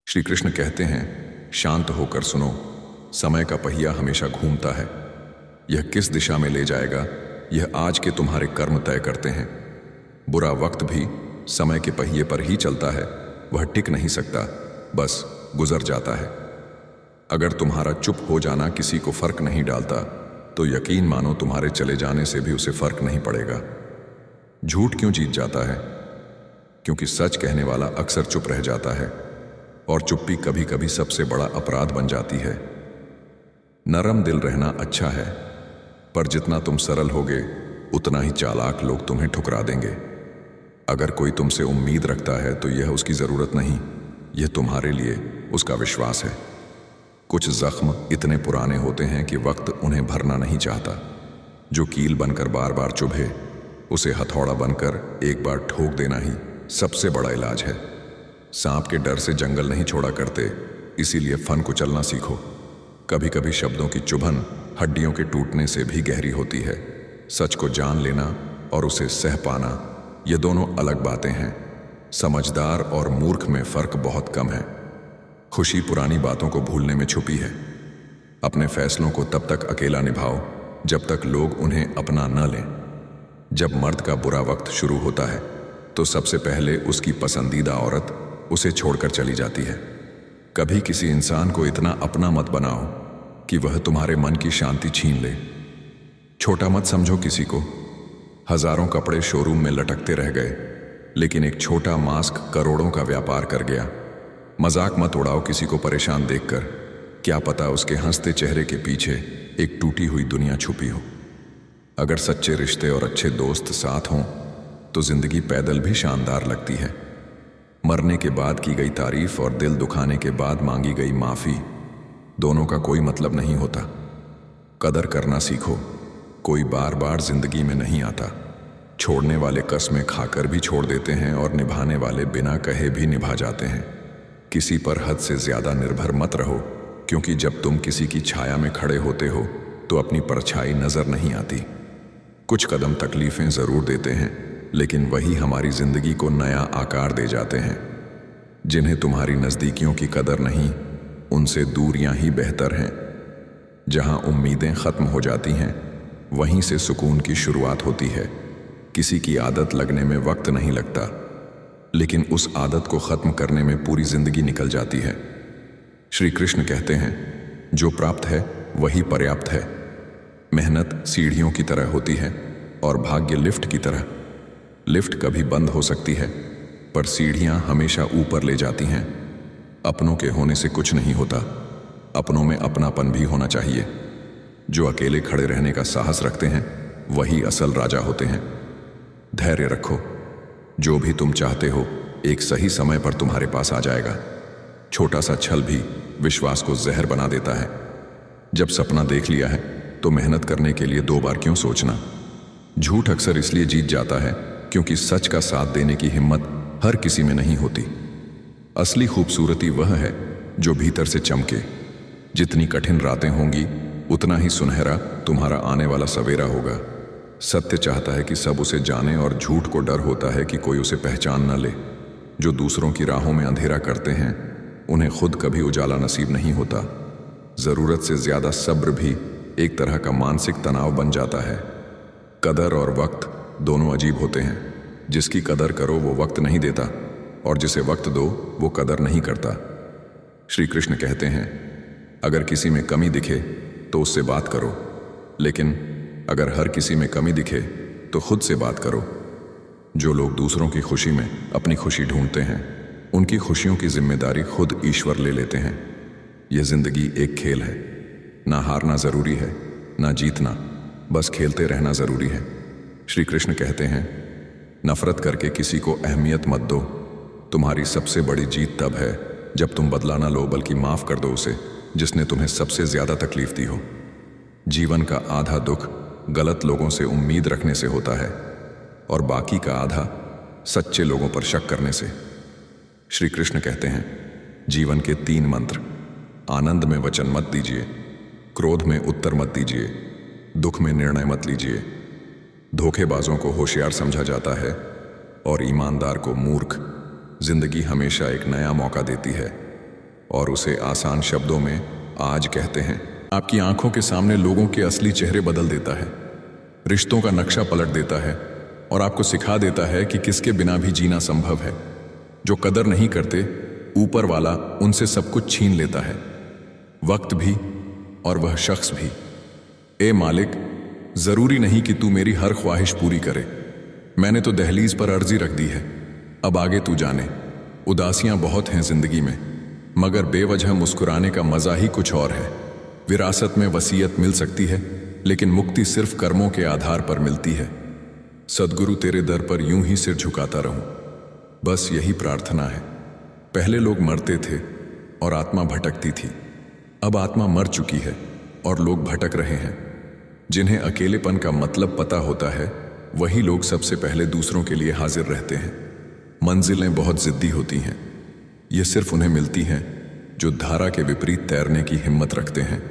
श्री कृष्ण कहते हैं, शांत होकर सुनो, समय का पहिया हमेशा घूमता है। यह किस दिशा में ले जाएगा, यह आज के तुम्हारे कर्म तय करते हैं। बुरा वक्त भी समय के पहिए पर ही चलता है, वह टिक नहीं सकता, बस गुजर जाता है। अगर तुम्हारा चुप हो जाना किसी को फर्क नहीं डालता, तो यकीन मानो तुम्हारे चले जाने से भी उसे फर्क नहीं पड़ेगा। झूठ क्यों जीत जाता है? क्योंकि सच कहने वाला अक्सर चुप रह जाता है, और चुप्पी कभी कभी सबसे बड़ा अपराध बन जाती है। नरम दिल रहना अच्छा है, पर जितना तुम सरल होगे उतना ही चालाक लोग तुम्हें ठुकरा देंगे। अगर कोई तुमसे उम्मीद रखता है तो यह उसकी जरूरत नहीं, यह तुम्हारे लिए उसका विश्वास है। कुछ जख्म इतने पुराने होते हैं कि वक्त उन्हें भरना नहीं चाहता। जो कील बनकर बार बार चुभे, उसे हथौड़ा बनकर एक बार ठोक देना ही सबसे बड़ा इलाज है। सांप के डर से जंगल नहीं छोड़ा करते, इसीलिए फन को चलना सीखो। कभी कभी शब्दों की चुभन हड्डियों के टूटने से भी गहरी होती है। सच को जान लेना और उसे सह पाना, ये दोनों अलग बातें हैं। समझदार और मूर्ख में फर्क बहुत कम है। खुशी पुरानी बातों को भूलने में छुपी है। अपने फैसलों को तब तक अकेला निभाओ जब तक लोग उन्हें अपना न लें। जब मर्द का बुरा वक्त शुरू होता है तो सबसे पहले उसकी पसंदीदा औरत उसे छोड़कर चली जाती है। कभी किसी इंसान को इतना अपना मत बनाओ कि वह तुम्हारे मन की शांति छीन ले। छोटा मत समझो किसी को। हजारों कपड़े शोरूम में लटकते रह गए, लेकिन एक छोटा मास्क करोड़ों का व्यापार कर गया। मजाक मत उड़ाओ किसी को परेशान देखकर, क्या पता उसके हंसते चेहरे के पीछे एक टूटी हुई दुनिया छुपी हो। अगर सच्चे रिश्ते और अच्छे दोस्त साथ हों तो जिंदगी पैदल भी शानदार लगती है। मरने के बाद की गई तारीफ और दिल दुखाने के बाद मांगी गई माफी, दोनों का कोई मतलब नहीं होता। कदर करना सीखो, कोई बार बार जिंदगी में नहीं आता। छोड़ने वाले कसमें खाकर भी छोड़ देते हैं और निभाने वाले बिना कहे भी निभा जाते हैं। किसी पर हद से ज्यादा निर्भर मत रहो, क्योंकि जब तुम किसी की छाया में खड़े होते हो तो अपनी परछाई नजर नहीं आती। कुछ कदम तकलीफें जरूर देते हैं, लेकिन वही हमारी जिंदगी को नया आकार दे जाते हैं। जिन्हें तुम्हारी नजदीकियों की कदर नहीं, उनसे दूरियां ही बेहतर हैं। जहां उम्मीदें खत्म हो जाती हैं, वहीं से सुकून की शुरुआत होती है। किसी की आदत लगने में वक्त नहीं लगता, लेकिन उस आदत को खत्म करने में पूरी जिंदगी निकल जाती है। श्री कृष्ण कहते हैं, जो प्राप्त है वही पर्याप्त है। मेहनत सीढ़ियों की तरह होती है और भाग्य लिफ्ट की तरह। लिफ्ट कभी बंद हो सकती है, पर सीढ़ियां हमेशा ऊपर ले जाती हैं। अपनों के होने से कुछ नहीं होता, अपनों में अपनापन भी होना चाहिए। जो अकेले खड़े रहने का साहस रखते हैं वही असल राजा होते हैं। धैर्य रखो, जो भी तुम चाहते हो एक सही समय पर तुम्हारे पास आ जाएगा। छोटा सा छल भी विश्वास को जहर बना देता है। जब सपना देख लिया है तो मेहनत करने के लिए 2 बार क्यों सोचना। झूठ अक्सर इसलिए जीत जाता है क्योंकि सच का साथ देने की हिम्मत हर किसी में नहीं होती। असली खूबसूरती वह है जो भीतर से चमके। जितनी कठिन रातें होंगी उतना ही सुनहरा तुम्हारा आने वाला सवेरा होगा। सत्य चाहता है कि सब उसे जाने और झूठ को डर होता है कि कोई उसे पहचान न ले। जो दूसरों की राहों में अंधेरा करते हैं उन्हें खुद कभी उजाला नसीब नहीं होता। जरूरत से ज्यादा सब्र भी एक तरह का मानसिक तनाव बन जाता है। कदर और वक्त दोनों अजीब होते हैं। जिसकी कदर करो वो वक्त नहीं देता, और जिसे वक्त दो वो कदर नहीं करता। श्री कृष्ण कहते हैं, अगर किसी में कमी दिखे तो उससे बात करो, लेकिन अगर हर किसी में कमी दिखे तो खुद से बात करो। जो लोग दूसरों की खुशी में अपनी खुशी ढूंढते हैं, उनकी खुशियों की जिम्मेदारी खुद ईश्वर ले लेते हैं। यह जिंदगी एक खेल है, ना हारना जरूरी है ना जीतना, बस खेलते रहना जरूरी है। श्री कृष्ण कहते हैं, नफरत करके किसी को अहमियत मत दो। तुम्हारी सबसे बड़ी जीत तब है जब तुम बदला ना लो, बल्कि माफ कर दो उसे जिसने तुम्हें सबसे ज्यादा तकलीफ दी हो। जीवन का आधा दुख गलत लोगों से उम्मीद रखने से होता है, और बाकी का आधा सच्चे लोगों पर शक करने से। श्री कृष्ण कहते हैं, जीवन के 3 मंत्र। आनंद में वचन मत दीजिए, क्रोध में उत्तर मत दीजिए, दुख में निर्णय मत लीजिए। धोखेबाजों को होशियार समझा जाता है और ईमानदार को मूर्ख। जिंदगी हमेशा एक नया मौका देती है, और उसे आसान शब्दों में आज कहते हैं। आपकी आंखों के सामने लोगों के असली चेहरे बदल देता है, रिश्तों का नक्शा पलट देता है और आपको सिखा देता है कि किसके बिना भी जीना संभव है। जो कदर नहीं करते, ऊपर वाला उनसे सब कुछ छीन लेता है, वक्त भी और वह शख्स भी। ए मालिक, जरूरी नहीं कि तू मेरी हर ख्वाहिश पूरी करे। मैंने तो दहलीज पर अर्जी रख दी है, अब आगे तू जाने। उदासियां बहुत हैं जिंदगी में, मगर बेवजह मुस्कुराने का मजा ही कुछ और है। विरासत में वसीयत मिल सकती है, लेकिन मुक्ति सिर्फ कर्मों के आधार पर मिलती है। सद्गुरु तेरे दर पर यूं ही सिर झुकाता रहूं, बस यही प्रार्थना है। पहले लोग मरते थे और आत्मा भटकती थी, अब आत्मा मर चुकी है और लोग भटक रहे हैं। जिन्हें अकेलेपन का मतलब पता होता है, वही लोग सबसे पहले दूसरों के लिए हाजिर रहते हैं। मंजिलें बहुत जिद्दी होती हैं, ये सिर्फ उन्हें मिलती हैं जो धारा के विपरीत तैरने की हिम्मत रखते हैं।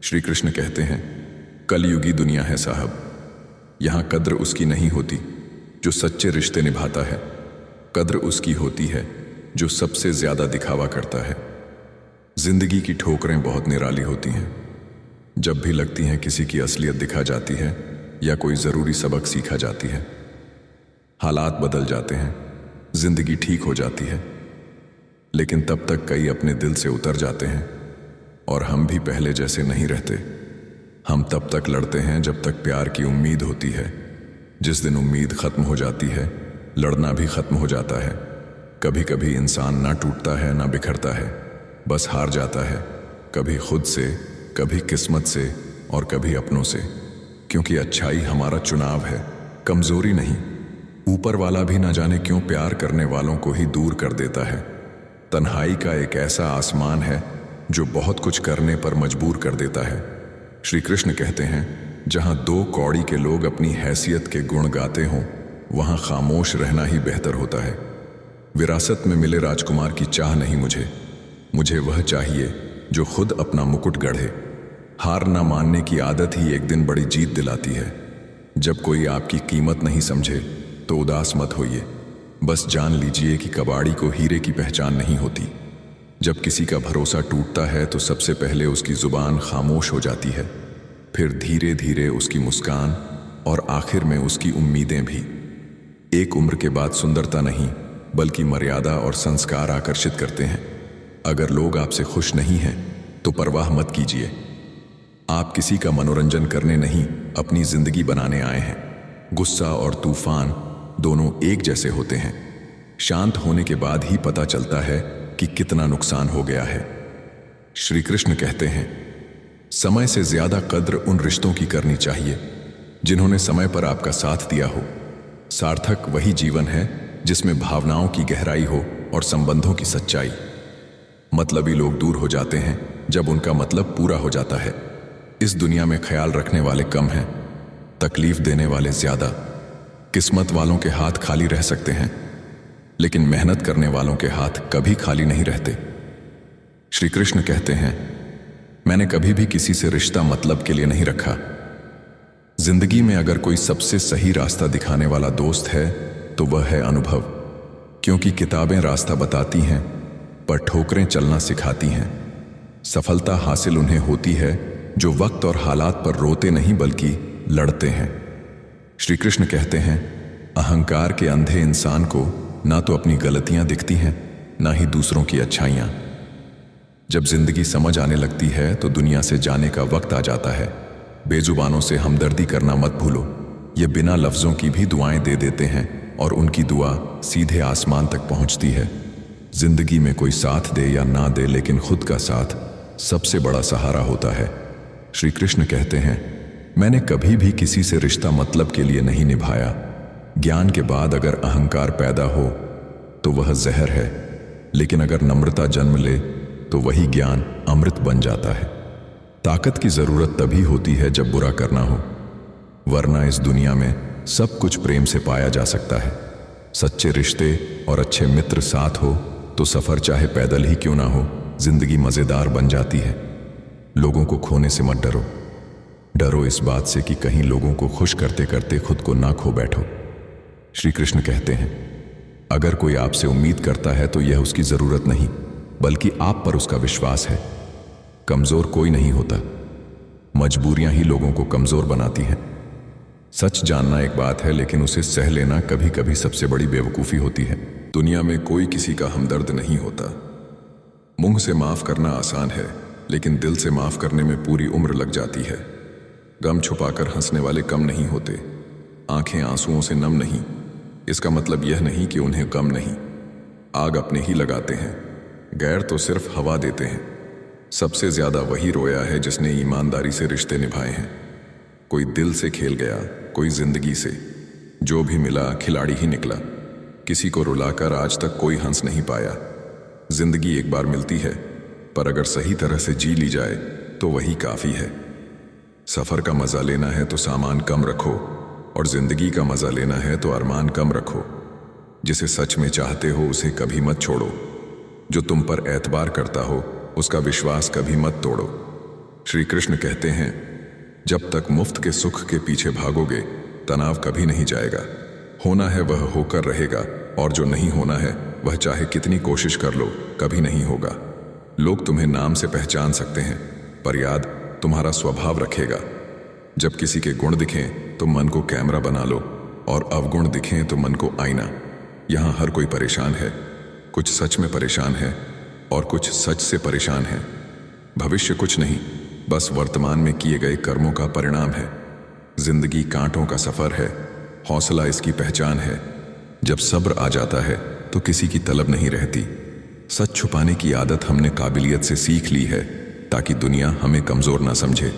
श्री कृष्ण कहते हैं, कलयुगी दुनिया है साहब, यहां कद्र उसकी नहीं होती जो सच्चे रिश्ते निभाता है। कद्र उसकी होती है जो सबसे ज्यादा दिखावा करता है। जिंदगी की ठोकरें बहुत निराली होती हैं। जब भी लगती हैं किसी की असलियत दिखा जाती है या कोई जरूरी सबक सीखा जाती है। हालात बदल जाते हैं, जिंदगी ठीक हो जाती है, लेकिन तब तक कई अपने दिल से उतर जाते हैं और हम भी पहले जैसे नहीं रहते। हम तब तक लड़ते हैं जब तक प्यार की उम्मीद होती है। जिस दिन उम्मीद खत्म हो जाती है, लड़ना भी खत्म हो जाता है। कभी कभी इंसान ना टूटता है ना बिखरता है, बस हार जाता है, कभी खुद से, कभी किस्मत से और कभी अपनों से। क्योंकि अच्छाई हमारा चुनाव है, कमजोरी नहीं। ऊपर वाला भी ना जाने क्यों प्यार करने वालों को ही दूर कर देता है। तन्हाई का एक ऐसा आसमान है जो बहुत कुछ करने पर मजबूर कर देता है। श्री कृष्ण कहते हैं, जहां दो कौड़ी के लोग अपनी हैसियत के गुण गाते हों, वहां खामोश रहना ही बेहतर होता है। विरासत में मिले राजकुमार की चाह नहीं मुझे वह चाहिए जो खुद अपना मुकुट गढ़े। हार ना मानने की आदत ही एक दिन बड़ी जीत दिलाती है। जब कोई आपकी कीमत नहीं समझे तो उदास मत होइए, बस जान लीजिए कि कबाड़ी को हीरे की पहचान नहीं होती। जब किसी का भरोसा टूटता है तो सबसे पहले उसकी जुबान खामोश हो जाती है, फिर धीरे धीरे उसकी मुस्कान और आखिर में उसकी उम्मीदें भी। एक उम्र के बाद सुंदरता नहीं बल्कि मर्यादा और संस्कार आकर्षित करते हैं। अगर लोग आपसे खुश नहीं हैं तो परवाह मत कीजिए। आप किसी का मनोरंजन करने नहीं, अपनी जिंदगी बनाने आए हैं। गुस्सा और तूफान दोनों एक जैसे होते हैं। शांत होने के बाद ही पता चलता है कि कितना नुकसान हो गया है। श्री कृष्ण कहते हैं, समय से ज्यादा कद्र उन रिश्तों की करनी चाहिए जिन्होंने समय पर आपका साथ दिया हो। सार्थक वही जीवन है जिसमें भावनाओं की गहराई हो और संबंधों की सच्चाई। मतलबी लोग दूर हो जाते हैं जब उनका मतलब पूरा हो जाता है। इस दुनिया में ख्याल रखने वाले कम हैं, तकलीफ देने वाले ज्यादा। किस्मत वालों के हाथ खाली रह सकते हैं, लेकिन मेहनत करने वालों के हाथ कभी खाली नहीं रहते। श्री कृष्ण कहते हैं, मैंने कभी भी किसी से रिश्ता मतलब के लिए नहीं रखा। जिंदगी में अगर कोई सबसे सही रास्ता दिखाने वाला दोस्त है तो वह है अनुभव। क्योंकि किताबें रास्ता बताती हैं पर ठोकरें चलना सिखाती हैं। सफलता हासिल उन्हें होती है जो वक्त और हालात पर रोते नहीं बल्कि लड़ते हैं। श्री कृष्ण कहते हैं, अहंकार के अंधे इंसान को ना तो अपनी गलतियां दिखती हैं, ना ही दूसरों की अच्छाइयां। जब जिंदगी समझ आने लगती है तो दुनिया से जाने का वक्त आ जाता है। बेजुबानों से हमदर्दी करना मत भूलो। ये बिना लफ्जों की भी दुआएं दे देते हैं और उनकी दुआ सीधे आसमान तक पहुंचती है। जिंदगी में कोई साथ दे या ना दे, लेकिन खुद का साथ सबसे बड़ा सहारा होता है। श्री कृष्ण कहते हैं, मैंने कभी भी किसी से रिश्ता मतलब के लिए नहीं निभाया। ज्ञान के बाद अगर अहंकार पैदा हो तो वह जहर है, लेकिन अगर नम्रता जन्म ले तो वही ज्ञान अमृत बन जाता है। ताकत की जरूरत तभी होती है जब बुरा करना हो, वरना इस दुनिया में सब कुछ प्रेम से पाया जा सकता है। सच्चे रिश्ते और अच्छे मित्र साथ हो तो सफर चाहे पैदल ही क्यों ना हो, जिंदगी मजेदार बन जाती है। लोगों को खोने से मत डरो, डरो इस बात से कि कहीं लोगों को खुश करते करते खुद को ना खो बैठो। श्री कृष्ण कहते हैं, अगर कोई आपसे उम्मीद करता है तो यह उसकी जरूरत नहीं, बल्कि आप पर उसका विश्वास है। कमजोर कोई नहीं होता, मजबूरियां ही लोगों को कमजोर बनाती हैं। सच जानना एक बात है, लेकिन उसे सह लेना कभी कभी सबसे बड़ी बेवकूफ़ी होती है। दुनिया में कोई किसी का हमदर्द नहीं होता। मुंह से माफ करना आसान है, लेकिन दिल से माफ करने में पूरी उम्र लग जाती है। गम छुपाकर हंसने वाले कम नहीं होते, आंखें आंसुओं से नम नहीं। इसका मतलब यह नहीं कि उन्हें गम नहीं। आग अपने ही लगाते हैं, गैर तो सिर्फ हवा देते हैं। सबसे ज्यादा वही रोया है जिसने ईमानदारी से रिश्ते निभाए हैं। कोई दिल से खेल गया, कोई जिंदगी से। जो भी मिला खिलाड़ी ही निकला। किसी को रुलाकर आज तक कोई हंस नहीं पाया। जिंदगी एक बार मिलती है, पर अगर सही तरह से जी ली जाए तो वही काफी है। सफर का मजा लेना है तो सामान कम रखो, और जिंदगी का मजा लेना है तो अरमान कम रखो। जिसे सच में चाहते हो उसे कभी मत छोड़ो। जो तुम पर एतबार करता हो उसका विश्वास कभी मत तोड़ो। श्री कृष्ण कहते हैं, जब तक मुफ्त के सुख के पीछे भागोगे तनाव कभी नहीं जाएगा। होना है वह होकर रहेगा, और जो नहीं होना है वह चाहे कितनी कोशिश कर लो कभी नहीं होगा। लोग तुम्हें नाम से पहचान सकते हैं, पर याद तुम्हारा स्वभाव रखेगा। जब किसी के गुण दिखें तो मन को कैमरा बना लो, और अवगुण दिखें तो मन को आईना। यहाँ हर कोई परेशान है, कुछ सच में परेशान है और कुछ सच से परेशान है। भविष्य कुछ नहीं, बस वर्तमान में किए गए कर्मों का परिणाम है। जिंदगी कांटों का सफर है, हौसला इसकी पहचान है। जब सब्र आ जाता है तो किसी की तलब नहीं रहती। सच छुपाने की आदत हमने काबिलियत से सीख ली है, ताकि दुनिया हमें कमजोर ना समझे।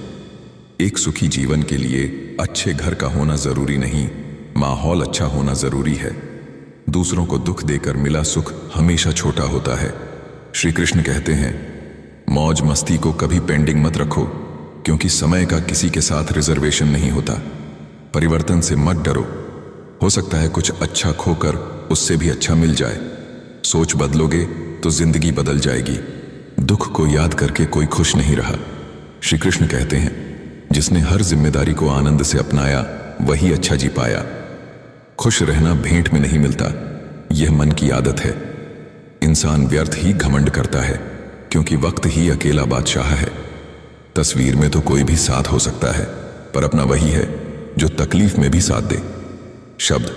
एक सुखी जीवन के लिए अच्छे घर का होना जरूरी नहीं, माहौल अच्छा होना जरूरी है। दूसरों को दुख देकर मिला सुख हमेशा छोटा होता है। श्री कृष्ण कहते हैं, मौज मस्ती को कभी पेंडिंग मत रखो, क्योंकि समय का किसी के साथ रिजर्वेशन नहीं होता। परिवर्तन से मत डरो, हो सकता है कुछ अच्छा खोकर उससे भी अच्छा मिल जाए। सोच बदलोगे तो जिंदगी बदल जाएगी। दुख को याद करके कोई खुश नहीं रहा। श्री कृष्ण कहते हैं, जिसने हर जिम्मेदारी को आनंद से अपनाया वही अच्छा जी पाया। खुश रहना भेंट में नहीं मिलता, यह मन की आदत है। इंसान व्यर्थ ही घमंड करता है, क्योंकि वक्त ही अकेला बादशाह है। तस्वीर में तो कोई भी साथ हो सकता है, पर अपना वही है जो तकलीफ में भी साथ दे। शब्द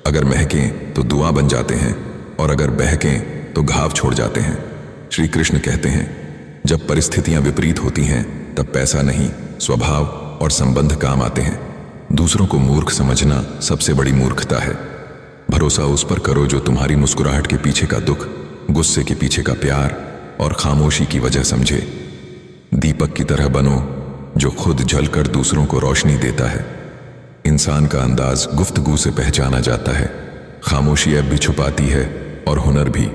अगर महकें तो दुआ बन जाते हैं, और अगर बहकें तो घाव छोड़ जाते हैं। श्री कृष्ण कहते हैं, जब परिस्थितियां विपरीत होती हैं तब पैसा नहीं, स्वभाव और संबंध काम आते हैं। दूसरों को मूर्ख समझना सबसे बड़ी मूर्खता है। भरोसा उस पर करो जो तुम्हारी मुस्कुराहट के पीछे का दुख, गुस्से के पीछे का प्यार और खामोशी की वजह समझे। दीपक की तरह बनो जो खुद जलकर दूसरों को रोशनी देता है। इंसान का अंदाज गुफ्तगू से पहचाना जाता है। खामोशी अब भी छुपाती है, और हुनर भी।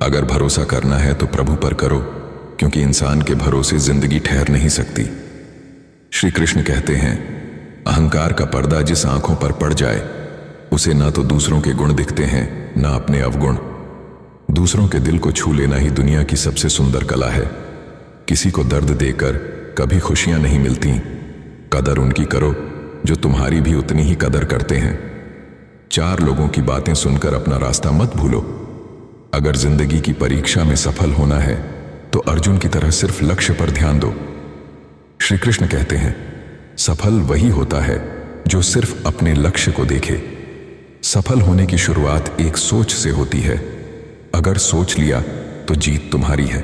अगर भरोसा करना है तो प्रभु पर करो, क्योंकि इंसान के भरोसे जिंदगी ठहर नहीं सकती। श्री कृष्ण कहते हैं, अहंकार का पर्दा जिस आंखों पर पड़ जाए उसे ना तो दूसरों के गुण दिखते हैं, ना अपने अवगुण। दूसरों के दिल को छू लेना ही दुनिया की सबसे सुंदर कला है। किसी को दर्द देकर कभी खुशियां नहीं मिलती। कदर उनकी करो जो तुम्हारी भी उतनी ही कदर करते हैं। चार लोगों की बातें सुनकर अपना रास्ता मत भूलो। अगर जिंदगी की परीक्षा में सफल होना है तो अर्जुन की तरह सिर्फ लक्ष्य पर ध्यान दो। श्री कृष्ण कहते हैं, सफल वही होता है जो सिर्फ अपने लक्ष्य को देखे। सफल होने की शुरुआत एक सोच से होती है। अगर सोच लिया तो जीत तुम्हारी है।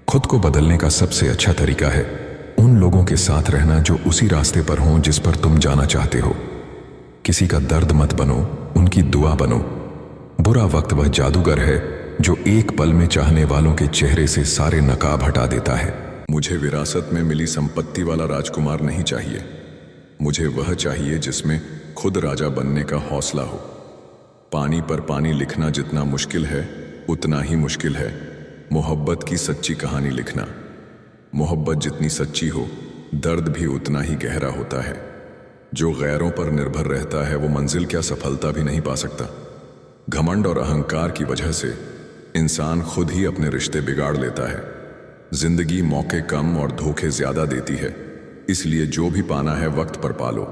खुद को बदलने का सबसे अच्छा तरीका है उन लोगों के साथ रहना जो उसी रास्ते पर हों जिस पर तुम जाना चाहते हो। किसी का दर्द मत बनो, उनकी दुआ बनो। बुरा वक्त वह जादूगर है जो एक पल में चाहने वालों के चेहरे से सारे नकाब हटा देता है। मुझे विरासत में मिली संपत्ति वाला राजकुमार नहीं चाहिए। मुझे वह चाहिए जिसमें खुद राजा बनने का हौसला हो। पानी पर पानी लिखना जितना मुश्किल है उतना ही मुश्किल है मोहब्बत की सच्ची कहानी लिखना। मोहब्बत जितनी सच्ची हो, दर्द भी उतना ही गहरा होता है। जो गैरों पर निर्भर रहता है वो मंजिल क्या सफलता भी नहीं पा सकता। घमंड और अहंकार की वजह से इंसान खुद ही अपने रिश्ते बिगाड़ लेता है। जिंदगी मौके कम और धोखे ज्यादा देती है, इसलिए जो भी पाना है वक्त पर पालो।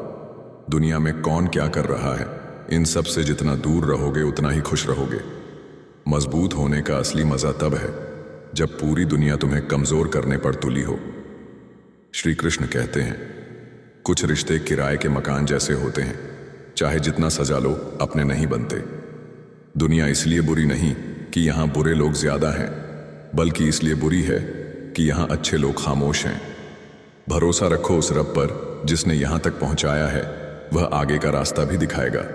दुनिया में कौन क्या कर रहा है, इन सब से जितना दूर रहोगे उतना ही खुश रहोगे। मजबूत होने का असली मजा तब है जब पूरी दुनिया तुम्हें कमजोर करने पर तुली हो। श्री कृष्ण कहते हैं, कुछ रिश्ते किराए के मकान जैसे होते हैं, चाहे जितना सजा लो अपने नहीं बनते। दुनिया इसलिए बुरी नहीं कि यहां बुरे लोग ज्यादा हैं, बल्कि इसलिए बुरी है कि यहां अच्छे लोग खामोश हैं। भरोसा रखो उस रब पर जिसने यहां तक पहुंचाया है, वह आगे का रास्ता भी दिखाएगा।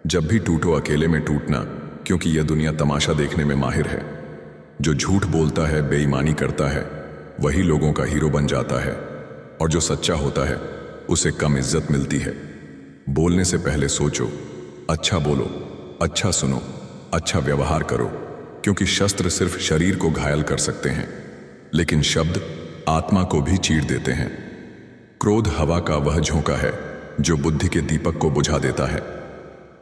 जब भी टूटो अकेले में टूटना, क्योंकि यह दुनिया तमाशा देखने में माहिर है। जो झूठ बोलता है, बेईमानी करता है, वही लोगों का हीरो बन जाता है, और जो सच्चा होता है उसे कम इज्जत मिलती है। बोलने से पहले सोचो, अच्छा बोलो, अच्छा सुनो, अच्छा व्यवहार करो, क्योंकि शस्त्र सिर्फ शरीर को घायल कर सकते हैं, लेकिन शब्द आत्मा को भी चीर देते हैं। क्रोध हवा का वह झोंका है जो बुद्धि के दीपक को बुझा देता है।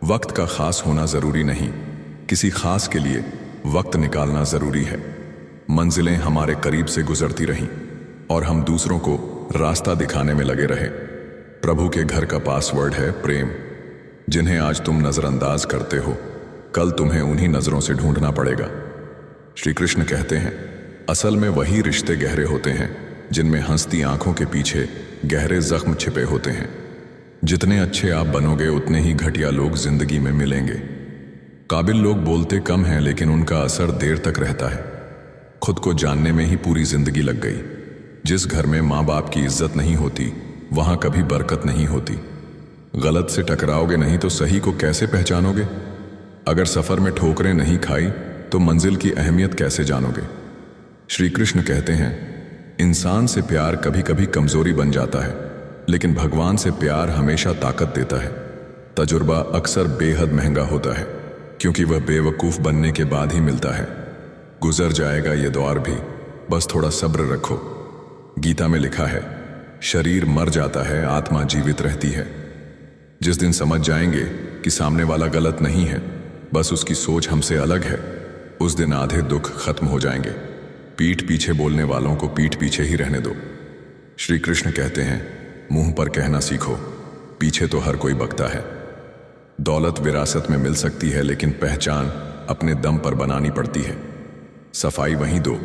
वक्त का खास होना जरूरी नहीं, किसी खास के लिए वक्त निकालना जरूरी है। मंजिलें हमारे करीब से गुजरती रहीं और हम दूसरों को रास्ता दिखाने में लगे रहे। प्रभु के घर का पासवर्ड है प्रेम। जिन्हें आज तुम नजरअंदाज करते हो, कल तुम्हें उन्हीं नजरों से ढूंढना पड़ेगा। श्री कृष्ण कहते हैं, असल में वही रिश्ते गहरे होते हैं जिनमें हंसती आंखों के पीछे गहरे जख्म छिपे होते हैं। जितने अच्छे आप बनोगे, उतने ही घटिया लोग जिंदगी में मिलेंगे। काबिल लोग बोलते कम हैं, लेकिन उनका असर देर तक रहता है। खुद को जानने में ही पूरी जिंदगी लग गई। जिस घर में माँ बाप की इज्जत नहीं होती, वहां कभी बरकत नहीं होती। गलत से टकराओगे नहीं तो सही को कैसे पहचानोगे? अगर सफर में ठोकरें नहीं खाई तो मंजिल की अहमियत कैसे जानोगे? श्री कृष्ण कहते हैं, इंसान से प्यार कभी कभी कमजोरी बन जाता है, लेकिन भगवान से प्यार हमेशा ताकत देता है। तजुर्बा अक्सर बेहद महंगा होता है, क्योंकि वह बेवकूफ बनने के बाद ही मिलता है। गुजर जाएगा ये दौर भी, बस थोड़ा सब्र रखो। गीता में लिखा है, शरीर मर जाता है, आत्मा जीवित रहती है। जिस दिन समझ जाएंगे कि सामने वाला गलत नहीं है, बस उसकी सोच हमसे अलग है, उस दिन आधे दुख खत्म हो जाएंगे। पीठ पीछे बोलने वालों को पीठ पीछे ही रहने दो। श्री कृष्ण कहते हैं, मुंह पर कहना सीखो, पीछे तो हर कोई बकता है। दौलत विरासत में मिल सकती है, लेकिन पहचान अपने दम पर बनानी पड़ती है। सफाई वहीं दो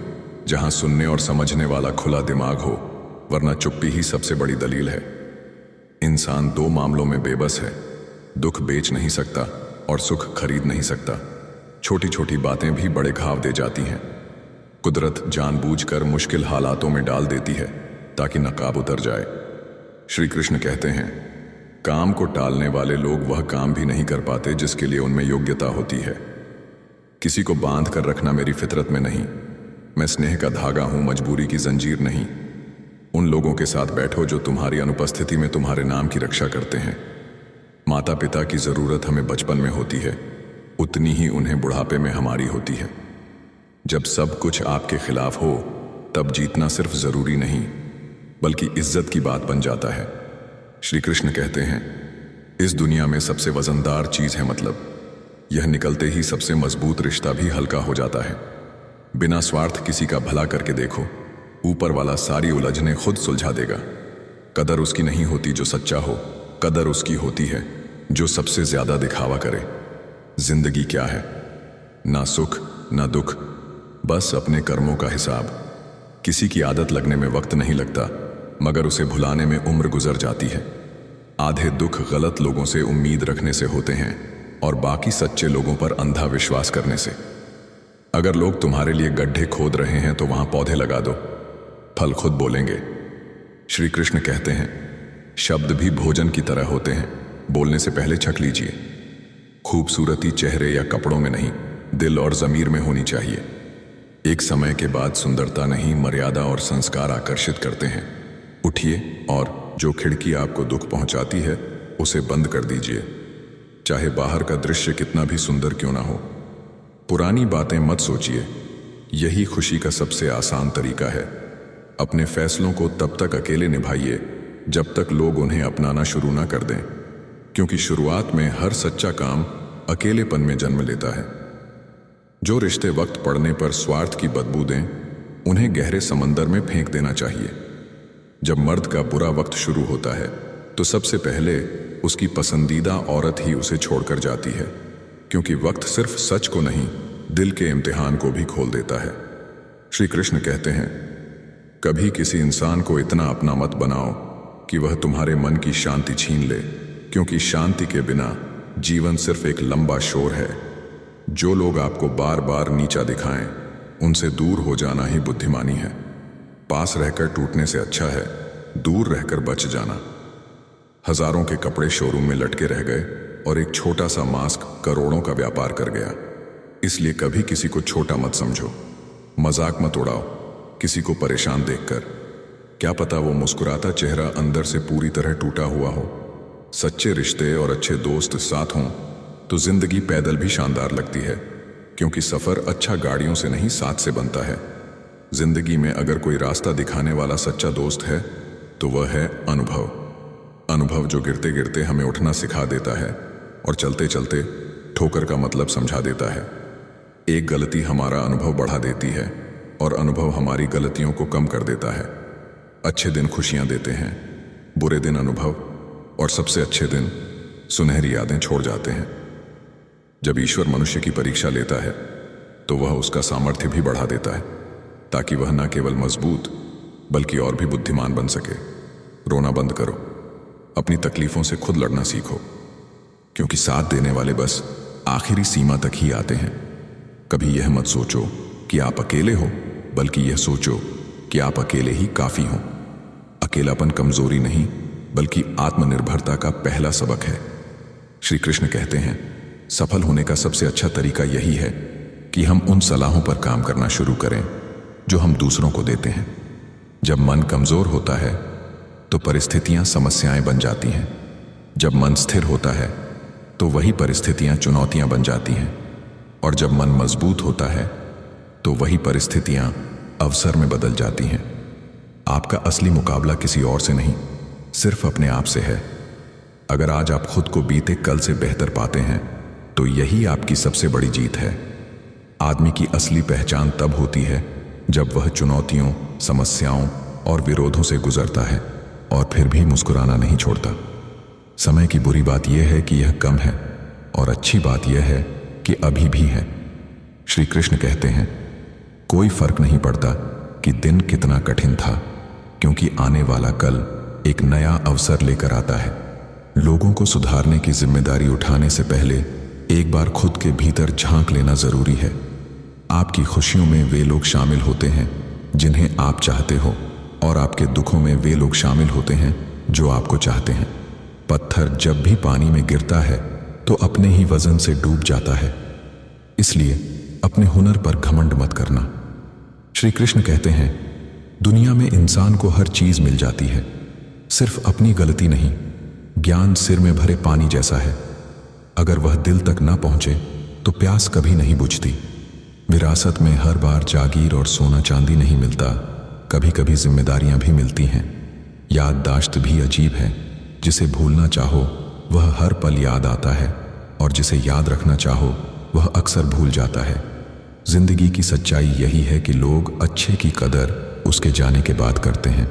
जहां सुनने और समझने वाला खुला दिमाग हो, वरना चुप्पी ही सबसे बड़ी दलील है। इंसान दो मामलों में बेबस है, दुख बेच नहीं सकता और सुख खरीद नहीं सकता। छोटी छोटी बातें भी बड़े घाव दे जाती हैं। कुदरत जानबूझकर मुश्किल हालातों में डाल देती है ताकि नकाब उतर जाए। श्री कृष्ण कहते हैं, काम को टालने वाले लोग वह काम भी नहीं कर पाते जिसके लिए उनमें योग्यता होती है। किसी को बांध कर रखना मेरी फितरत में नहीं। मैं स्नेह का धागा हूं, मजबूरी की जंजीर नहीं। उन लोगों के साथ बैठो जो तुम्हारी अनुपस्थिति में तुम्हारे नाम की रक्षा करते हैं। माता पिता की जरूरत हमें बचपन में होती है, उतनी ही उन्हें बुढ़ापे में हमारी होती है। जब सब कुछ आपके खिलाफ हो, तब जीतना सिर्फ जरूरी नहीं, बल्कि इज्जत की बात बन जाता है। श्री कृष्ण कहते हैं, इस दुनिया में सबसे वजनदार चीज है मतलब। यह निकलते ही सबसे मजबूत रिश्ता भी हल्का हो जाता है। बिना स्वार्थ किसी का भला करके देखो, ऊपर वाला सारी उलझने खुद सुलझा देगा। कदर उसकी नहीं होती जो सच्चा हो, कदर उसकी होती है जो सबसे ज्यादा दिखावा करे। जिंदगी क्या है? ना सुख ना दुख, बस अपने कर्मों का हिसाब। किसी की आदत लगने में वक्त नहीं लगता, मगर उसे भुलाने में उम्र गुजर जाती है। आधे दुख गलत लोगों से उम्मीद रखने से होते हैं और बाकी सच्चे लोगों पर अंधा विश्वास करने से। अगर लोग तुम्हारे लिए गड्ढे खोद रहे हैं तो वहां पौधे लगा दो, फल खुद बोलेंगे। श्री कृष्ण कहते हैं, शब्द भी भोजन की तरह होते हैं, बोलने से पहले छक लीजिए। खूबसूरती चेहरे या कपड़ों में नहीं, दिल और जमीर में होनी चाहिए। एक समय के बाद सुंदरता नहीं, मर्यादा और संस्कार आकर्षित करते हैं। उठिए और जो खिड़की आपको दुख पहुंचाती है उसे बंद कर दीजिए, चाहे बाहर का दृश्य कितना भी सुंदर क्यों ना हो। पुरानी बातें मत सोचिए, यही खुशी का सबसे आसान तरीका है। अपने फैसलों को तब तक अकेले निभाइए जब तक लोग उन्हें अपनाना शुरू ना कर दें, क्योंकि शुरुआत में हर सच्चा काम अकेलेपन में जन्म लेता है। जो रिश्ते वक्त पड़ने पर स्वार्थ की बदबू दें, उन्हें गहरे समंदर में फेंक देना चाहिए। जब मर्द का बुरा वक्त शुरू होता है तो सबसे पहले उसकी पसंदीदा औरत ही उसे छोड़कर जाती है, क्योंकि वक्त सिर्फ सच को नहीं, दिल के इम्तिहान को भी खोल देता है। श्री कृष्ण कहते हैं, कभी किसी इंसान को इतना अपना मत बनाओ कि वह तुम्हारे मन की शांति छीन ले, क्योंकि शांति के बिना जीवन सिर्फ एक लंबा शोर है। जो लोग आपको बार बार नीचा दिखाएं, उनसे दूर हो जाना ही बुद्धिमानी है। पास रहकर टूटने से अच्छा है दूर रहकर बच जाना। हजारों के कपड़े शोरूम में लटके रह गए और एक छोटा सा मास्क करोड़ों का व्यापार कर गया। इसलिए कभी किसी को छोटा मत समझो, मजाक मत उड़ाओ किसी को परेशान देखकर। क्या पता वो मुस्कुराता चेहरा अंदर से पूरी तरह टूटा हुआ हो। सच्चे रिश्ते और अच्छे दोस्त साथ हों तो जिंदगी पैदल भी शानदार लगती है, क्योंकि सफर अच्छा गाड़ियों से नहीं साथ से बनता है। जिंदगी में अगर कोई रास्ता दिखाने वाला सच्चा दोस्त है तो वह है अनुभव। अनुभव जो गिरते गिरते हमें उठना सिखा देता है और चलते चलते ठोकर का मतलब समझा देता है। एक गलती हमारा अनुभव बढ़ा देती है और अनुभव हमारी गलतियों को कम कर देता है। अच्छे दिन खुशियां देते हैं, बुरे दिन अनुभव, और सबसे अच्छे दिन सुनहरी यादें छोड़ जाते हैं। जब ईश्वर मनुष्य की परीक्षा लेता है तो वह उसका सामर्थ्य भी बढ़ा देता है, ताकि वह न केवल मजबूत बल्कि और भी बुद्धिमान बन सके। रोना बंद करो, अपनी तकलीफों से खुद लड़ना सीखो, क्योंकि साथ देने वाले बस आखिरी सीमा तक ही आते हैं। कभी यह मत सोचो कि आप अकेले हो, बल्कि यह सोचो कि आप अकेले ही काफी हो। अकेलापन कमजोरी नहीं बल्कि आत्मनिर्भरता का पहला सबक है। श्री कृष्ण कहते हैं, सफल होने का सबसे अच्छा तरीका यही है कि हम उन सलाहों पर काम करना शुरू करें जो हम दूसरों को देते हैं। जब मन कमजोर होता है तो परिस्थितियां समस्याएं बन जाती हैं। जब मन स्थिर होता है तो वही परिस्थितियां चुनौतियां बन जाती हैं, और जब मन मजबूत होता है तो वही परिस्थितियां अवसर में बदल जाती हैं। आपका असली मुकाबला किसी और से नहीं, सिर्फ अपने आप से है। अगर आज आप खुद को बीते कल से बेहतर पाते हैं तो यही आपकी सबसे बड़ी जीत है। आदमी की असली पहचान तब होती है जब वह चुनौतियों, समस्याओं और विरोधों से गुजरता है और फिर भी मुस्कुराना नहीं छोड़ता। समय की बुरी बात यह है कि यह कम है, और अच्छी बात यह है कि अभी भी है। श्री कृष्ण कहते हैं, कोई फर्क नहीं पड़ता कि दिन कितना कठिन था, क्योंकि आने वाला कल एक नया अवसर लेकर आता है। लोगों को सुधारने की जिम्मेदारी उठाने से पहले एक बार खुद के भीतर झांक लेना जरूरी है। आपकी खुशियों में वे लोग शामिल होते हैं जिन्हें आप चाहते हो, और आपके दुखों में वे लोग शामिल होते हैं जो आपको चाहते हैं। पत्थर जब भी पानी में गिरता है तो अपने ही वजन से डूब जाता है, इसलिए अपने हुनर पर घमंड मत करना। श्री कृष्ण कहते हैं, दुनिया में इंसान को हर चीज मिल जाती है, सिर्फ अपनी गलती नहीं। ज्ञान सिर में भरे पानी जैसा है, अगर वह दिल तक ना पहुंचे तो प्यास कभी नहीं बुझती। विरासत में हर बार जागीर और सोना चांदी नहीं मिलता, कभी कभी जिम्मेदारियां भी मिलती हैं। याददाश्त भी अजीब है, जिसे भूलना चाहो वह हर पल याद आता है, और जिसे याद रखना चाहो वह अक्सर भूल जाता है। जिंदगी की सच्चाई यही है कि लोग अच्छे की कदर उसके जाने के बाद करते हैं।